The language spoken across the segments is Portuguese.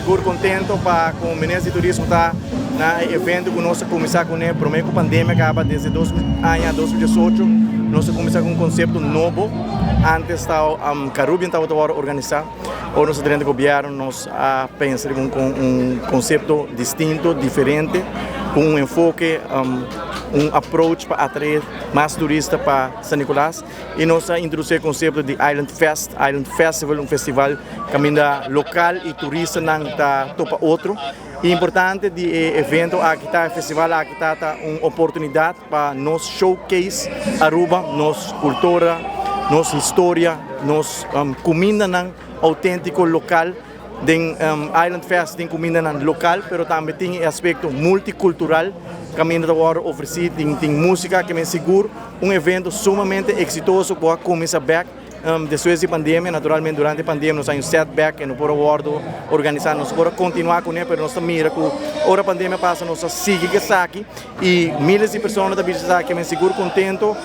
seguro contento para com o Ministério de Turismo tá na evento que nós começar com ele, primeiro que a pandemia acaba desde 2018, nós começar com um conceito novo, antes estava Caribbean estava a organizar, ou nós dentro do governo nós pensamos com um conceito distinto, diferente, com um enfoque, um approach para atrair mais turistas para São Nicolás e nós introduzimos o conceito de Island Festival, um festival que local e turista não está topa outro. E importante de evento aqui está festival aqui está uma oportunidade para nós showcase Aruba, nossa cultura, nossa história, nossa comida autêntico local. Den Island Fest tem comida local, mas também tem aspecto multicultural que a gente oferece, tem música que me seguro, evento sumamente exitoso para começar back. Depois da pandemia, naturalmente durante a pandemia nós temos um setback e não podemos organizar, nós podemos continuar com ele, mas nós mira que a pandemia passa, nós seguimos aqui e milhares de pessoas da visita aqui, me seguro contento,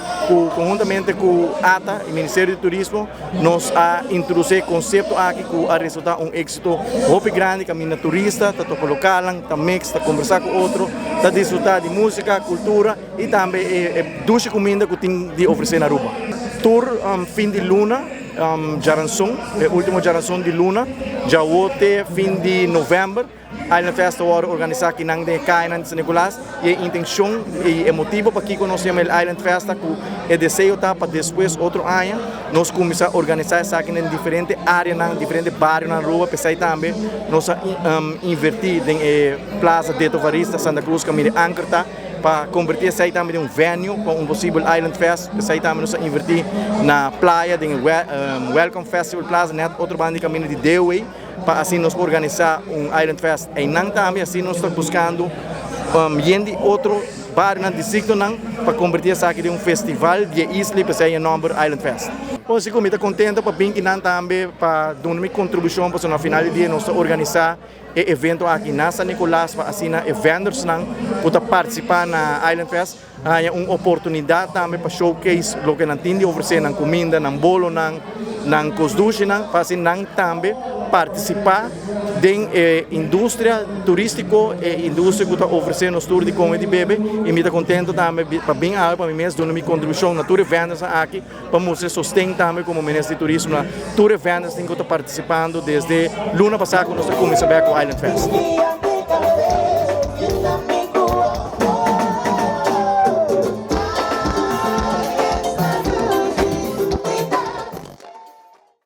conjuntamente com o ATA, o Ministério do Turismo, nós introduzimos o conceito aqui que a resultar um êxito muito grande, que a turista, está topo local, está mix, está conversar com outro, está desfrutar de música, cultura e também doce comida que tem de oferecer na Aruba. Tour fim de luna, Jaranson, último Jaranson de luna, já voltei fim de novembro. Island Fest organizar aqui na Cainan de São Nicolás e a intenção e o motivo para que conhecemos o Island Fest que o desejo está para depois outro ano nós começar a organizar isso aqui em diferentes áreas, em diferentes bairros na rua, para também nós invertir em Plaza de Tovarista, Santa Cruz, Caminho de Ankerta, para convertir isso também em um venue para um possível Island Fest, para também nós invertir na praia, em Welcome Festival Plaza, outro bando de caminho de Dewey, para assim nós organizar Island Fest em Nang também, assim nós estamos buscando outro bairro no distrito para convertir isso aqui em festival de isla para ser o nome Island Fest. Então, se comida contente para bem que também para dar uma contribuição para no final do dia nós organizar evento aqui na São Nicolás para assim vendors para participar na Island Fest há uma oportunidade também para showcase o que não tem de oferecer na comida, na bolo, na cosduche, para assim também participar da indústria turística e indústria que está oferecendo os tours de comida e bebê e me está contente também para bem alto para mim mesmo dar minha contribuição na tour vendors aqui para mostrar sustento também como Ministério de Turismo na tour vendors que está participando desde luna passada quando nós começamos com o Island Fest.